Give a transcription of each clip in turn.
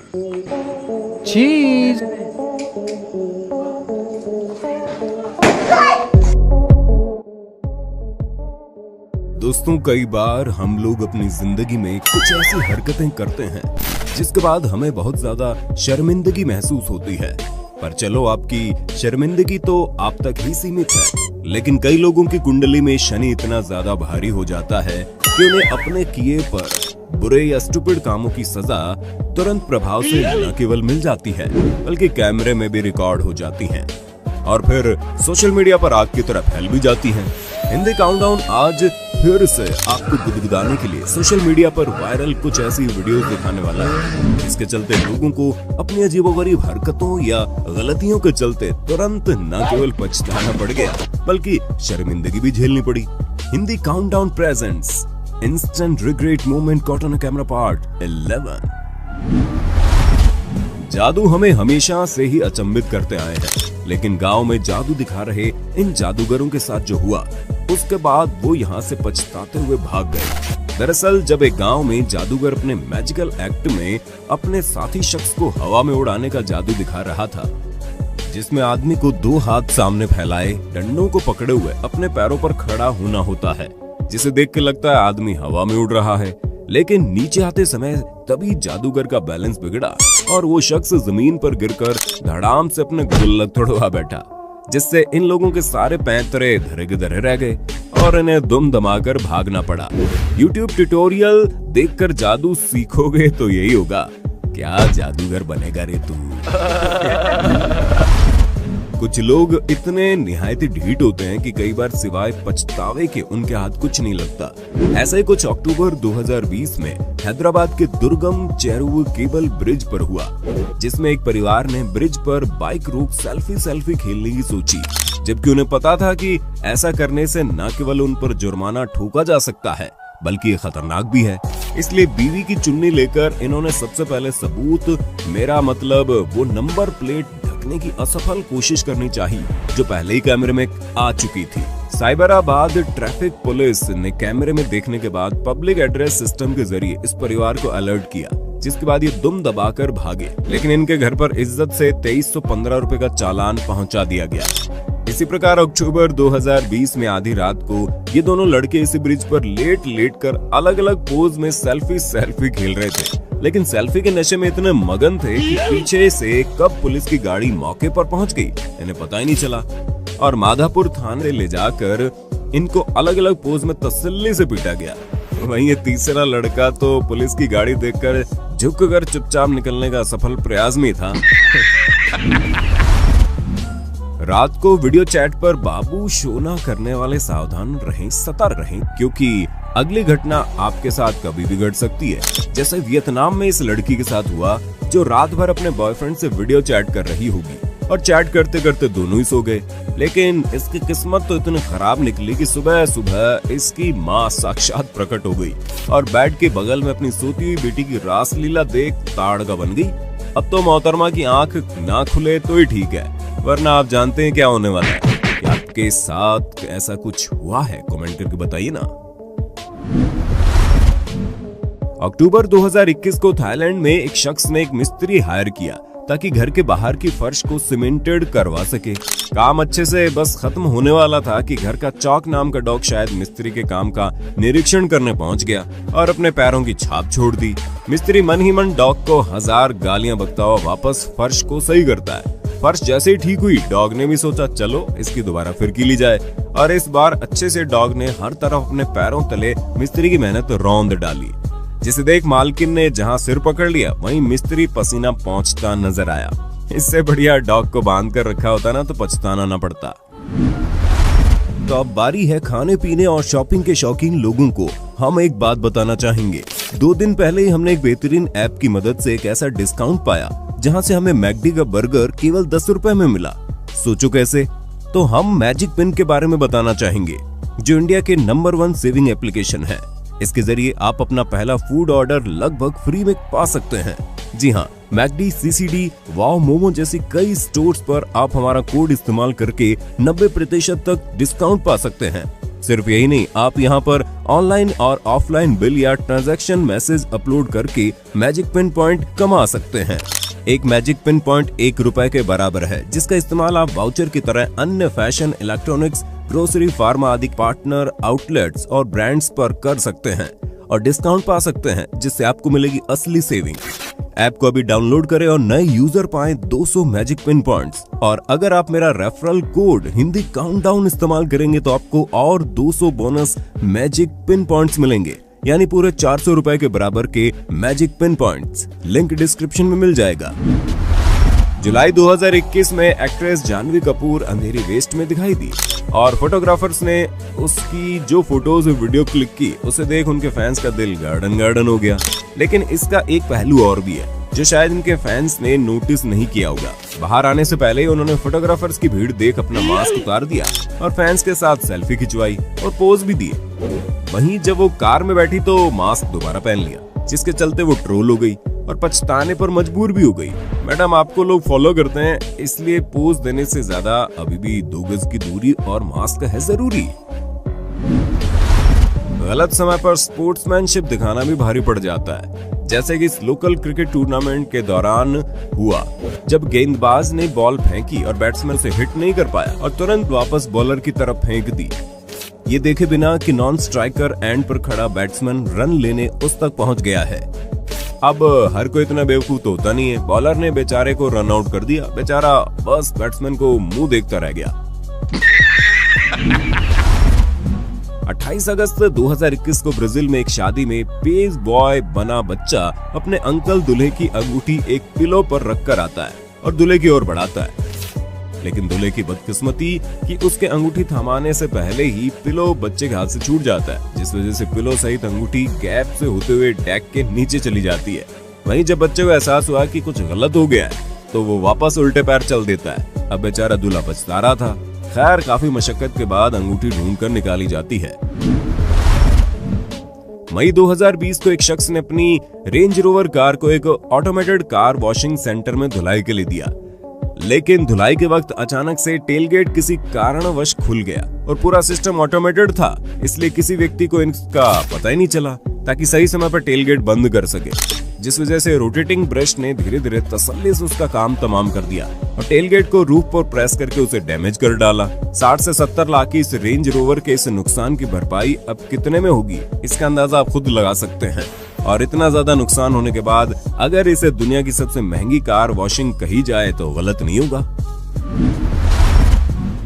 चीज। दोस्तों, कई बार हम लोग अपनी जिंदगी में कुछ ऐसी हरकतें करते हैं जिसके बाद हमें बहुत ज्यादा शर्मिंदगी महसूस होती है। पर चलो, आपकी शर्मिंदगी तो आप तक ही सीमित है, लेकिन कई लोगों की कुंडली में शनि इतना ज्यादा भारी हो जाता है कि उन्हें अपने किए पर बुरे या स्टूपिड कामों की सजा तुरंत प्रभाव से न केवल मिल जाती है बल्कि कैमरे में भी रिकॉर्ड हो जाती है और फिर सोशल मीडिया पर आग की तरह फैल भी जाती है। हिंदी काउंटडाउन आज फिर से आपको गुदगुदाने के लिए सोशल मीडिया पर वायरल कुछ ऐसी वीडियोस दिखाने वाला है जिसके चलते लोगों को अपनी अजीबोगरीब हरकतों या गलतियों के चलते तुरंत न केवल पछताना पड़ गया बल्कि शर्मिंदगी भी झेलनी पड़ी। Hindi countdown presents instant regret moment caught on camera part 11। जादू हमें हमेशा से ही अचंभित करते आए हैं, लेकिन गांव में जादू दिखा रहे इन जादूगरों के साथ जो हुआ उसके बाद वो यहाँ से पछताते हुए भाग गए। दरअसल जब एक गांव में जादूगर अपने मैजिकल एक्ट में अपने साथी शख्स को हवा में उड़ाने का जादू दिखा रहा था, जिसमें आदमी को 2 हाथ सामने फैलाए डंडों को पकड़े हुए अपने पैरों पर खड़ा होना होता है, जिसे देख के लगता है आदमी हवा में उड़ रहा है, लेकिन नीचे आते समय तभी जादूगर का बैलेंस बिगड़ा और वो शख्स जमीन पर गिरकर धड़ाम से अपने गुल्लक तोड़वा बैठा, जिससे इन लोगों के सारे पैंतरे धरे के धरे रह गए और इन्हें दुम दमाकर भागना पड़ा। YouTube ट्यूटोरियल देखकर जादू सीखोगे तो यही होगा, क्या जादूगर बनेगा रे तू। कुछ लोग इतने निहायती ढीठ होते हैं कि कई बार सिवाय पछतावे के उनके हाथ कुछ नहीं लगता। ऐसा ही कुछ अक्टूबर 2020 में हैदराबाद के दुर्गम चेरुवु केबल ब्रिज पर हुआ, जिसमें एक परिवार ने ब्रिज पर बाइक रोक सेल्फी खेलने की सोची, जबकि उन्हें पता था कि ऐसा करने से न केवल उन पर जुर्माना ठोका जा सकता है बल्कि ये खतरनाक भी है। इसलिए बीवी की चुन्नी लेकर इन्होंने सबसे पहले सबूत, मेरा मतलब वो नंबर प्लेट ढकने की असफल कोशिश करनी चाहिए जो पहले ही कैमरे में आ चुकी थी। साइबराबाद ट्रैफिक पुलिस ने कैमरे में देखने के बाद पब्लिक एड्रेस सिस्टम के जरिए इस परिवार को अलर्ट किया, जिसके बाद ये दुम दबाकर भागे, लेकिन इनके घर पर इज्जत से 2315 रुपए का चालान पहुंचा दिया गया। इसी प्रकार अक्टूबर 2020 में आधी रात को ये दोनों लड़के इसी ब्रिज पर लेट कर अलग अलग पोज में सेल्फी खेल रहे थे, लेकिन सेल्फी के नशे में इतने मगन थे कि पीछे से कब पुलिस की गाड़ी मौके पर पहुंच गई इन्हें पता ही नहीं चला और माधापुर थाने ले जाकर इनको अलग अलग पोज में तसल्ली से पीटा गया। वहीं ये तीसरा लड़का तो पुलिस की गाड़ी देखकर झुककर चुपचाप निकलने का सफल प्रयास में था। रात को वीडियो चैट पर बाबू शोना करने वाले सावधान रहें, सतर्क रहें, क्योंकि अगली घटना आपके साथ कभी भी घट सकती है, जैसे वियतनाम में इस लड़की के साथ हुआ जो रात भर अपने बॉयफ्रेंड से वीडियो चैट कर रही होगी और चैट करते करते दोनों ही सो गए। लेकिन इसकी किस्मत तो इतनी खराब निकली कि सुबह इसकी माँ साक्षात प्रकट हो गई और बेड के बगल में अपनी सोती हुई बेटी की रासलीला देख ताड़गा बन गई। अब तो मोहतरमा की आंख ना खुले तो ही ठीक है, वरना आप जानते हैं क्या होने वाला है। क्या आपके साथ ऐसा कुछ हुआ है? कमेंट करके बताइए ना। अक्टूबर 2021 को थाईलैंड में एक शख्स ने एक मिस्त्री हायर किया ताकि घर के बाहर की फर्श को सीमेंटेड करवा सके। काम अच्छे से बस खत्म होने वाला था कि घर का चौक नाम का डॉग शायद मिस्त्री के काम का निरीक्षण करने पहुंच गया और अपने पैरों की छाप छोड़ दी। मिस्त्री मन ही मन डॉग को 1000 गालियां बकता हुआ वापस फर्श को सही करता है। फर्श जैसे ही ठीक हुई, डॉग ने भी सोचा चलो इसकी दोबारा फिरकी ली जाए, और इस बार अच्छे से डॉग ने हर तरफ अपने पैरों तले मिस्त्री की मेहनत रौंद डाली, जिसे देख मालकिन ने जहां सिर पकड़ लिया वहीं मिस्त्री पसीना पहुंचता नजर आया। इससे बढ़िया डॉग को बांध कर रखा होता ना तो पछताना ना पड़ता। तो अब बारी है खाने पीने और शॉपिंग के शौकीन लोगों को हम एक बात बताना चाहेंगे। 2 दिन पहले ही हमने एक बेहतरीन ऐप की मदद से एक ऐसा डिस्काउंट पाया जहां से हमें मैकडी का बर्गर केवल 10 रुपए में मिला। सोचो कैसे? तो हम मैजिक पिन के बारे में बताना चाहेंगे, जो इंडिया के नंबर 1 सेविंग एप्लीकेशन है। इसके जरिए आप अपना पहला फूड ऑर्डर लगभग फ्री में पा सकते हैं। जी हाँ, मैकडी, सीसीडी, वाओ मोमो जैसी कई स्टोर्स पर आप हमारा कोड इस्तेमाल करके 90% तक डिस्काउंट पा सकते हैं। सिर्फ यही नहीं, आप यहाँ पर ऑनलाइन और ऑफलाइन बिल या ट्रांजैक्शन मैसेज अपलोड करके मैजिक पिन पॉइंट कमा सकते हैं। एक मैजिक पिन पॉइंट 1 रुपए के बराबर है, जिसका इस्तेमाल आप वाउचर की तरह अन्य फैशन, इलेक्ट्रॉनिक्स, ग्रोसरी, फार्मा आदि पार्टनर आउटलेट्स और ब्रांड्स पर कर सकते हैं और डिस्काउंट पा सकते हैं, जिससे आपको मिलेगी असली सेविंग। ऐप को अभी डाउनलोड करें और नए यूजर पाएं 200 मैजिक पिन पॉइंट्स। और अगर आप मेरा रेफरल कोड हिंदी काउंटडाउन इस्तेमाल करेंगे तो आपको और 200 बोनस मैजिक पिन पॉइंट्स मिलेंगे, यानी पूरे 400 रुपए के बराबर के magic pin points. Link description में मिल जाएगा। जुलाई 2021 में एक्ट्रेस जानवी कपूर अंधेरी वेस्ट में दिखाई दी और फोटोग्राफर्स ने उसकी जो फोटोज और वीडियो क्लिक की, उसे देख उनके फैंस का दिल गार्डन गार्डन हो गया। लेकिन इसका एक पहलू और भी है, जो शायद इनके फैंस ने नोटिस नहीं किया होगा। बाहर आने से पहले ही उन्होंने फोटोग्राफर्स की भीड़ देख अपना मास्क उतार दिया और फैंस के साथ सेल्फी खिंचवाई और पोज भी दिए। वहीं जब वो कार में बैठी तो मास्क दोबारा पहन लिया, जिसके चलते वो ट्रोल हो गई और पछताने पर मजबूर भी हो गई। मैडम, आपको लोग फॉलो करते हैं, इसलिए पोज देने से ज्यादा अभी भी 2 गज की दूरी और मास्क है जरूरी। गलत समय पर स्पोर्ट्समैनशिप दिखाना भी भारी पड़ जाता है, जैसे कि इस लोकल क्रिकेट टूर्नामेंट के दौरान हुआ, जब गेंदबाज ने बॉल फेंकी और बैट्समैन से हिट नहीं कर पाया और तुरंत वापस बॉलर की तरफ फेंक दी, ये देखे बिना कि नॉन स्ट्राइकर एंड पर खड़ा बैट्समैन रन लेने उस तक पहुंच गया है। अब हर कोई इतना बेवकूफ तो होता नहीं है। बॉलर ने बेचारे को रन आउट कर दिया, बेचारा बस बैट्समैन को मुंह देखता रह गया। 28 अगस्त 2021 को ब्राजील में एक शादी में पेस बॉय बना बच्चा अपने अंकल दूल्हे की अंगूठी एक पिलो पर रखकर आता है और दूल्हे की ओर बढ़ाता है। लेकिन दूल्हे की बदकिस्मती कि उसके अंगूठी थमाने से पहले ही पिलो बच्चे के हाथ से छूट जाता है, जिस वजह से पिलो सहित अंगूठी गैप से होते हुए डेक के नीचे चली जाती है। वहीं जब बच्चे को एहसास हुआ कि कुछ गलत हो गया है तो वो वापस उल्टे पैर चल देता है। अब बेचारा दूल्हा पछता रहा था। खैर, काफी मशक्कत के बाद अंगूठी ढूंढकर निकाली जाती है। मई 2020 को एक शख्स ने अपनी रेंज रोवर कार को एक ऑटोमेटेड कार वॉशिंग सेंटर में धुलाई के लिए दिया, लेकिन धुलाई के वक्त अचानक से टेलगेट किसी कारणवश खुल गया और पूरा सिस्टम ऑटोमेटेड था, इसलिए किसी व्यक्ति को इसका पता ही नहीं चला ताकि सही समय पर टेलगेट बंद कर सके, जिस वजह से रोटेटिंग ब्रश ने धीरे धीरे तसल्ली से उसका काम तमाम कर दिया और टेलगेट को रूफ पर प्रेस करके उसे डैमेज कर डाला। 60 से 70 लाख की इस रेंज रोवर के इस नुकसान की भरपाई अब कितने में होगी, इसका अंदाजा आप खुद लगा सकते हैं। और इतना ज्यादा नुकसान होने के बाद अगर इसे दुनिया की सबसे महंगी कार वॉशिंग कही जाए तो गलत नहीं होगा।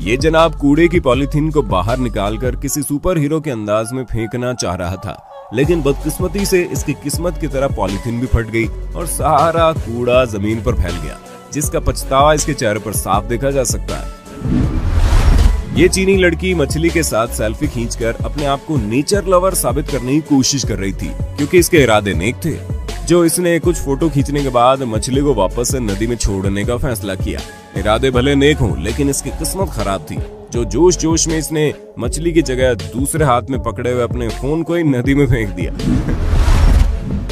ये जनाब कूड़े की पॉलीथीन को बाहर निकालकर किसी सुपर हीरो के अंदाज में फेंकना चाह रहा था, लेकिन बदकिस्मती से इसकी किस्मत की तरह पॉलीथीन भी फट गई और सारा कूड़ा जमीन पर फैल गया, जिसका पछतावा इसके चेहरे पर साफ देखा जा सकता है। ये चीनी लड़की मछली के साथ सेल्फी खींचकर अपने आप को नेचर लवर साबित करने की कोशिश कर रही थी, क्योंकि इसके इरादे नेक थे। जो इसने कुछ फोटो खींचने के बाद मछली को वापस से नदी में छोड़ने का फैसला किया। इरादे भले नेक हों, लेकिन इसकी किस्मत खराब थी। जो जोश जोश में इसने मछली की जगह दूसरे हाथ में पकड़े हुए अपने फोन को ही नदी में फेंक दिया।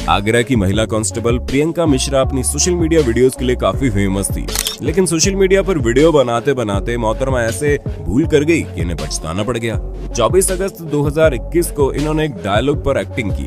आगरा की महिला कांस्टेबल प्रियंका मिश्रा अपनी सोशल मीडिया वीडियोस के लिए काफी फेमस थी, लेकिन सोशल मीडिया पर वीडियो बनाते बनाते मोहतरमा ऐसे भूल कर गई कि इन्हें पछताना पड़ गया। 24 अगस्त 2021 को इन्होंने एक डायलॉग पर एक्टिंग की,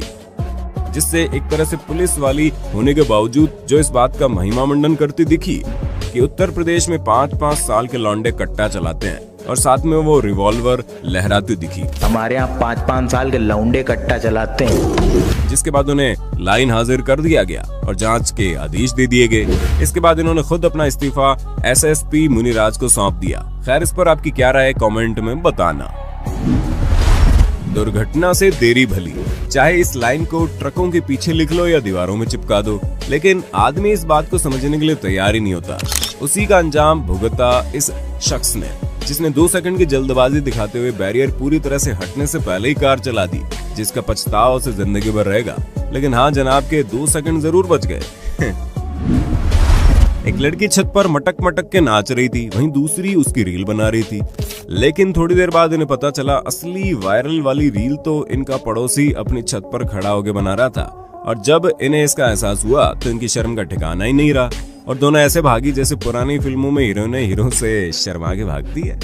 जिससे एक तरह से पुलिस वाली होने के बावजूद जो इस बात का महिमा मंडन करती दिखी कि उत्तर प्रदेश में 5-5 साल के लौंडे कट्टा चलाते हैं और साथ में वो रिवॉल्वर लहराती दिखी। हमारे यहाँ 5-5 साल के लौंडे कट्टा चलाते हैं। जिसके बाद उन्हें लाइन हाजिर कर दिया गया और जांच के आदेश दे दिए गए। इसके बाद इन्होंने खुद अपना इस्तीफा एसएसपी मुनिराज को सौंप दिया। खैर, इस पर आपकी क्या राय है कमेंट में बताना। दुर्घटना से देरी भली, चाहे इस लाइन को ट्रकों के पीछे लिख लो या दीवारों में चिपका दो, लेकिन आदमी इस बात को समझने के लिए तैयार ही नहीं होता। उसी का अंजाम भुगता इस शख्स ने, जिसने 2 सेकंड की जल्दबाजी दिखाते हुए बैरियर पूरी तरह से हटने से पहले ही कार चला दी, जिसका पछतावा उसे जिंदगी भर रहेगा। लेकिन हाँ, जनाब के 2 सेकंड जरूर बच गए। एक लड़की छत पर मटक मटक के नाच रही थी, वहीं दूसरी उसकी रील बना रही थी। लेकिन थोड़ी देर बाद इन्हें पता चला असली वायरल वाली रील तो इनका पड़ोसी अपनी छत पर खड़ा होकर बना रहा था। और जब इन्हें इसका एहसास हुआ तो इनकी शर्म का ठिकाना ही नहीं रहा और दोनों ऐसे भागी जैसे पुरानी फिल्मों में हीरोइनें हीरो से शर्मा के भागती है।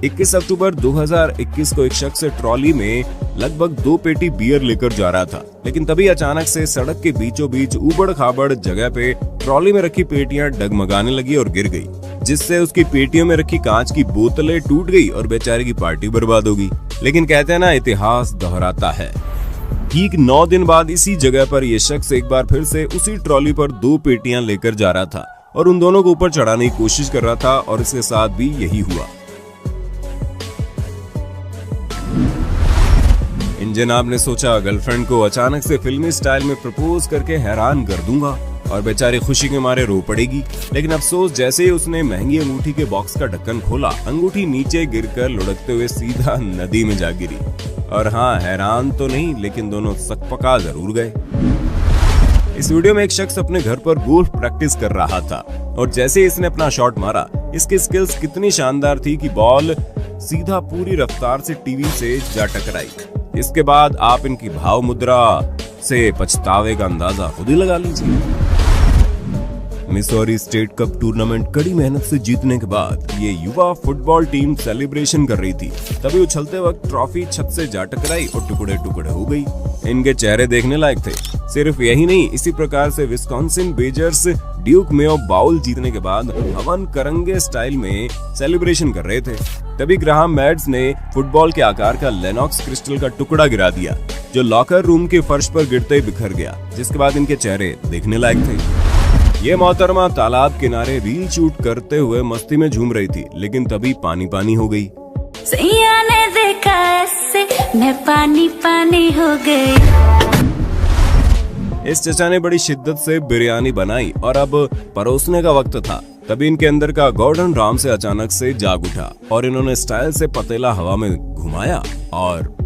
21 अक्टूबर 2021 को एक शख्स ट्रॉली में लगभग 2 पेटी बियर लेकर जा रहा था, लेकिन तभी अचानक से सड़क के बीचों बीच उबड़ खाबड़ जगह पे ट्रॉली में रखी पेटियां डगमगाने लगी और गिर गई, जिससे उसकी पेटियों में रखी कांच की बोतलें टूट गई और बेचारे की पार्टी बर्बाद हो गई। लेकिन कहते हैं ना, इतिहास दोहराता है। ठीक 9 दिन बाद इसी जगह पर यह शख्स एक बार फिर से उसी ट्रॉली पर 2 पेटियां लेकर जा रहा था और उन दोनों को ऊपर चढ़ाने की कोशिश कर रहा था और इसके साथ भी यही हुआ। इन जनाब ने सोचा गर्लफ्रेंड को अचानक से फिल्मी स्टाइल में प्रपोज करके हैरान कर दूंगा और बेचारी खुशी के मारे रो पड़ेगी। लेकिन अफसोस, जैसे ही उसने महंगी अंगूठी के बॉक्स का ढक्कन खोला, अंगूठी नीचे गिरकर लुढ़कते हुए सीधा नदी में जा गिरी। और हाँ, हैरान तो नहीं, लेकिन दोनों सकपका जरूर गए। इस वीडियो में एक शख्स अपने घर पर गोल्फ प्रैक्टिस कर रहा था और जैसे ही इसने अपना शॉट मारा, इसकी स्किल्स कितनी शानदार थी कि बॉल सीधा पूरी रफ्तार से टीवी से जा टकराई। इसके बाद आप इनकी भाव मुद्रा से पछतावे का अंदाजा खुद ही लगा लीजिए। मिसौरी स्टेट कप टूर्नामेंट कड़ी मेहनत से जीतने के बाद ये युवा फुटबॉल टीम सेलिब्रेशन कर रही थी, तभी उछलते वक्त ट्रॉफी छत से जा टकराई और टुकड़े टुकड़े हो गई। इनके चेहरे देखने लायक थे। सिर्फ यही नहीं, इसी प्रकार से Wisconsin Bezos Duke Mayo bowl जीतने के बाद हवन करंगे स्टाइल में सेलिब्रेशन कर रहे थे। तभी ग्राहम मैड्स ने फुटबॉल के आकार का लेनॉक्स क्रिस्टल का टुकड़ा गिरा दिया, जो लॉकर रूम के फर्श पर गिरते ही बिखर गया, जिसके बाद इनके चेहरे देखने लायक थे। ये मोहतरमा तालाब किनारे रील शूट करते हुए मस्ती में झूम रही थी, लेकिन तभी पानी पानी हो गई। सैया ने देखा ऐसे, मैं पानी पानी हो गई। इस चचा ने बड़ी शिद्दत से बिरयानी बनाई और अब परोसने का वक्त था। तभी इनके अंदर का गॉर्डन राम से अचानक से जाग उठा और इन्होंने स्टाइल से पतीला हवा में घुमाया और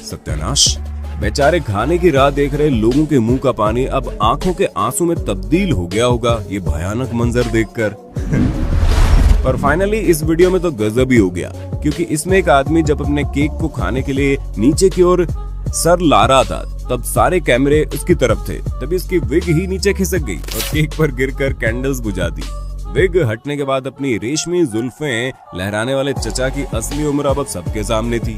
सत्यानाश! बेचारे खाने की राह देख रहे लोगों के मुंह का पानी अब आंखों के आंसू में तब्दील हो गया होगा ये भयानक मंजर देखकर। पर फाइनली इस वीडियो में तो गजब ही हो गया, क्योंकि इसमें एक आदमी जब अपने केक को खाने के लिए नीचे की ओर सर ला रहा था, तब सारे कैमरे उसकी तरफ थे। तभी उसकी विग ही नीचे खिसक गई और केक पर गिरकर कैंडल्स बुझा दी। विग हटने के बाद अपनी रेशमी जुल्फें लहराने वाले चचा की असली उम्र अब सबके सामने थी।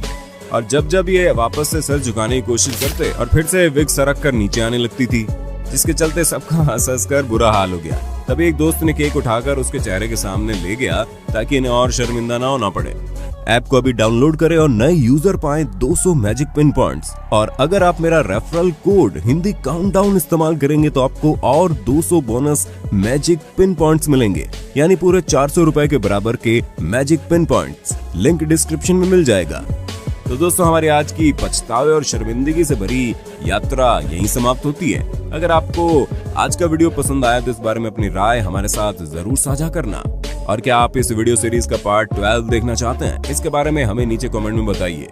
और जब जब ये वापस से सर झुकाने की कोशिश करते और फिर से विग सरक कर नीचे आने लगती थी, जिसके चलते सबका हंस कर बुरा हाल हो गया। तभी एक दोस्त ने केक उठाकर उसके चेहरे के सामने ले गया ताकि इन्हें और शर्मिंदा ना होना पड़े। ऐप को अभी डाउनलोड करें और नए यूजर पाएं 200 मैजिक पिन पॉइंट्स। और अगर आप मेरा रेफरल कोड हिंदी काउंटडाउन इस्तेमाल करेंगे तो आपको और 200 बोनस मैजिक पिन पॉइंट्स मिलेंगे, यानी पूरे 400 रुपए के बराबर के magic pin points. Link description में मिल जाएगा। तो दोस्तों, हमारी आज की पछतावे और शर्मिंदगी से भरी यात्रा यहीं समाप्त होती है। अगर आपको आज का वीडियो पसंद आया तो इस बारे में अपनी राय हमारे साथ जरूर साझा करना। और क्या आप इस वीडियो सीरीज का पार्ट 12 देखना चाहते हैं? इसके बारे में हमें नीचे कमेंट में बताइए।